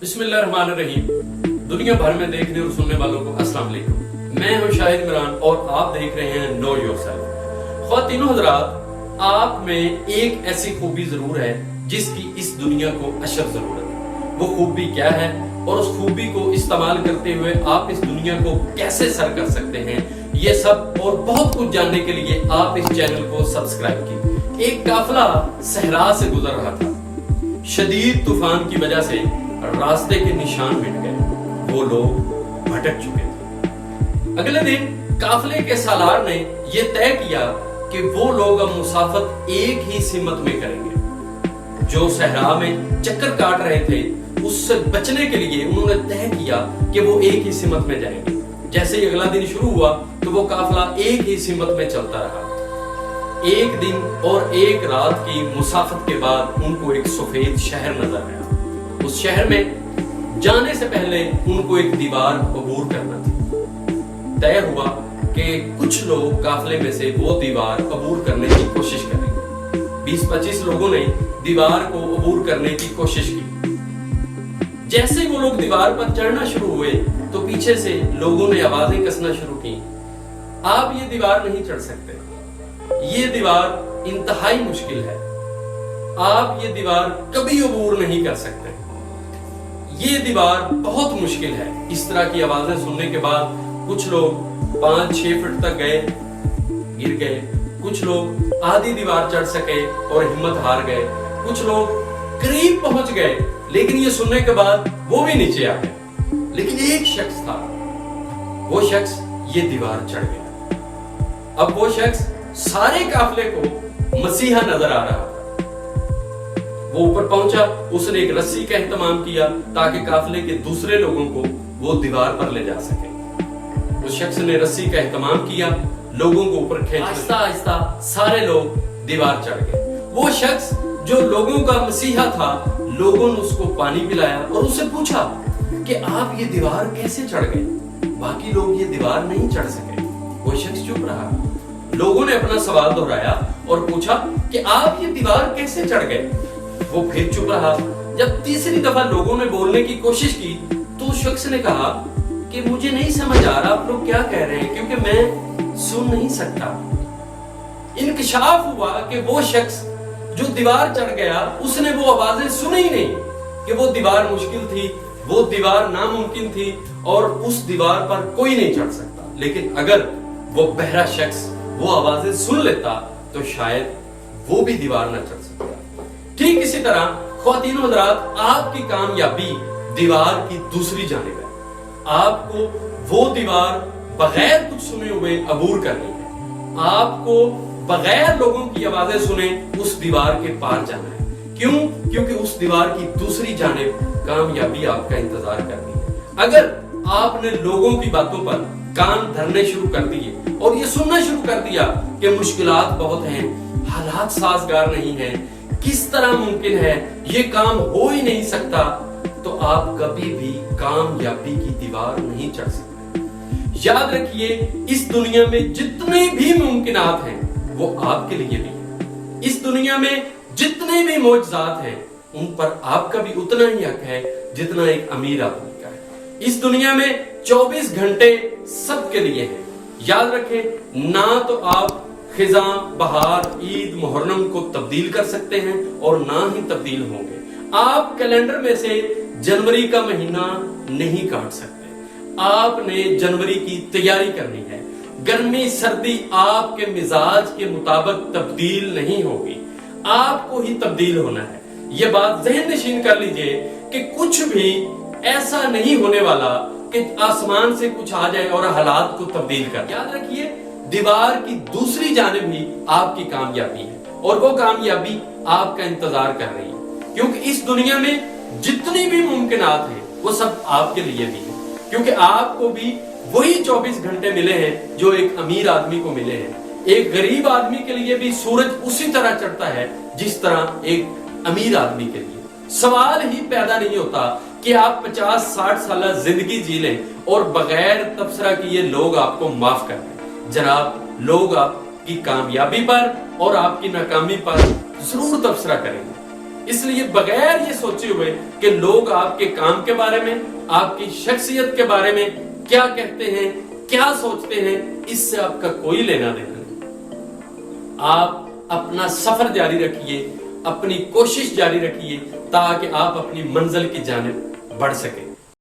बिस्मिल्लाहिर्रहमानिर्रहीम। दुनिया भर में देखने और सुनने वालों को अस्सलाम वालेकुम। मैं हूं शाहिद इमरान और आप देख रहे हैं नो योरसेल्फ। ख्वातीनो हज़रात, आप में एक ऐसी खूबी जरूर है जिसकी इस दुनिया को अशद जरूरत है। वो खूबी क्या है और उस खूबी को इस्तेमाल करते हुए आप इस दुनिया को कैसे सर कर सकते हैं, ये सब और बहुत कुछ जानने के लिए आप इस चैनल को सब्सक्राइब कीजिए। एक काफिला सहरा से गुजर रहा था। शदीद तूफान की वजह से रास्ते के निशान मिट गए। वो लोग भटक चुके थे। अगले दिन काफिले के सालार ने यह तय किया कि वो लोग अब मुसाफत एक ही सिमत में करेंगे। जो सहरा में चक्कर काट रहे थे उससे बचने के लिए उन्होंने तय किया कि वो एक ही सिमत में जाएंगे। जैसे ही अगला दिन शुरू हुआ तो वो काफिला एक ही सिमत में चलता रहा। एक दिन और एक रात की मुसाफत के बाद उनको एक सफेद शहर नजर आया। उस शहर में जाने से पहले उनको एक दीवार अबूर करना थी। तय हुआ कि कुछ लोग काफिले में से वो दीवार अबूर करने की कोशिश करेंगे। 20-25 लोगों ने दीवार को अबूर करने की कोशिश की। जैसे वो लोग दीवार पर चढ़ना शुरू हुए तो पीछे से लोगों ने आवाजें कसना शुरू की। आप ये दीवार नहीं चढ़ सकते, ये दीवार इंतहाई मुश्किल है, आप ये दीवार कभी अबूर नहीं कर सकते, ये दीवार बहुत मुश्किल है। इस तरह की आवाजें सुनने के बाद कुछ लोग 5-6 फीट तक गए, गिर गए। कुछ लोग आधी दीवार चढ़ सके और हिम्मत हार गए। कुछ लोग करीब पहुंच गए लेकिन ये सुनने के बाद वो भी नीचे आ गए। लेकिन एक शख्स था, वो शख्स ये दीवार चढ़ गया। अब वो शख्स सारे काफिले को मसीहा नजर आ रहा था। वो ऊपर पहुंचा, उसने एक रस्सी का इंतजाम किया ताकि काफिले के दूसरे लोगों को वो दीवार पर ले जा सके। उस शख्स ने रस्सी का इंतजाम किया, लोगों को ऊपर खींच, आहिस्ता आहिस्ता सारे लोग दीवार चढ़ गए। वो शख्स जो लोगों का मसीहा था, लोगों ने उसको पानी पिलाया और उससे पूछा कि आप ये दीवार कैसे चढ़ गए? बाकी लोग ये दीवार नहीं चढ़ सके। वो शख्स चुप रहा। लोगों ने अपना सवाल दोहराया और पूछा कि आप ये दीवार कैसे चढ़ गए? वो फिर चुप रहा। जब तीसरी दफा लोगों ने बोलने की कोशिश की तो उस शख्स ने कहा कि मुझे नहीं समझ आ रहा आप लोग क्या कह रहे हैं, क्योंकि मैं सुन नहीं सकता। इंकशाफ हुआ कि वो शख्स जो दीवार चढ़ गया उसने वो आवाजें सुनी ही नहीं कि वो दीवार मुश्किल थी, वो दीवार नामुमकिन थी और उस दीवार पर कोई नहीं चढ़ सकता। लेकिन अगर वो बहरा शख्स वो आवाजें सुन लेता तो शायद वो भी दीवार न चढ़ सकता। ठीक इसी तरह ख्वातीनो हज़रात, आपकी कामयाबी दीवार की दूसरी जानिब है। आपको वो दीवार बगैर कुछ सुने हुए अबूर करनी है। आपको बगैर लोगों की आवाजें सुने उस दीवार के पार जाना है। क्यों? क्योंकि उस दीवार की दूसरी जानिब कामयाबी आपका इंतजार करनी है। अगर आपने लोगों की बातों पर कान धरने शुरू कर दिए और ये सुनना शुरू कर दिया कि मुश्किलात बहुत हैं, हालात साजगार नहीं हैं, किस तरह मुमकिन है, ये काम हो ही नहीं सकता, तो आप कभी भी कामयाबी की दीवार नहीं चढ़ सकते। याद रखिए, इस दुनिया में जितने भी मुमकिनात हैं वो आपके लिए भी है। इस दुनिया में जितने भी मौजज़ात हैं उन पर आपका भी उतना ही हक है जितना एक अमीर आदमी का है। इस दुनिया में 24 घंटे सबके लिए हैं। याद रखें, ना तो आप खिज़ां, बहार, ईद, मुहर्रम को तब्दील कर सकते हैं और ना ही तब्दील होंगे। आप कैलेंडर में से जनवरी का महीना नहीं काट सकते। आपने जनवरी की तैयारी करनी है। गर्मी सर्दी आपके मिजाज के मुताबिक तब्दील नहीं होगी, आपको ही तब्दील होना है। यह बात ज़हन नशीन कर लीजिए कि कुछ भी ऐसा नहीं होने वाला कि आसमान से कुछ आ जाए और हालात को तब्दील कर। याद रखिए, दीवार की दूसरी जानिब ही आपकी कामयाबी है और वो कामयाबी आपका इंतजार कर रही है। क्योंकि इस दुनिया में जितनी भी मुमकिनात हैं वो सब आपके लिए भी है। क्योंकि आपको भी वही 24 घंटे मिले हैं जो एक अमीर आदमी को मिले हैं। एक गरीब आदमी के लिए भी सूरज उसी तरह चढ़ता है जिस तरह एक अमीर आदमी के लिए। सवाल ही पैदा नहीं होता कि आप 50-60 साल जिंदगी जी लें और बगैर तबसरा किए लोग आपको माफ कर दें। जनाब, लोग आपकी कामयाबी पर और आपकी नाकामी पर जरूर तबसरा करेंगे। اس لیے بغیر یہ سوچے ہوئے کہ لوگ آپ کے کام کے بارے میں، آپ کی شخصیت کے بارے میں کیا کہتے ہیں، کیا سوچتے ہیں، اس سے آپ کا کوئی لینا دینا نہیں۔ آپ اپنا سفر جاری رکھیے، اپنی کوشش جاری رکھیے تاکہ آپ اپنی منزل کی جانب بڑھ سکیں۔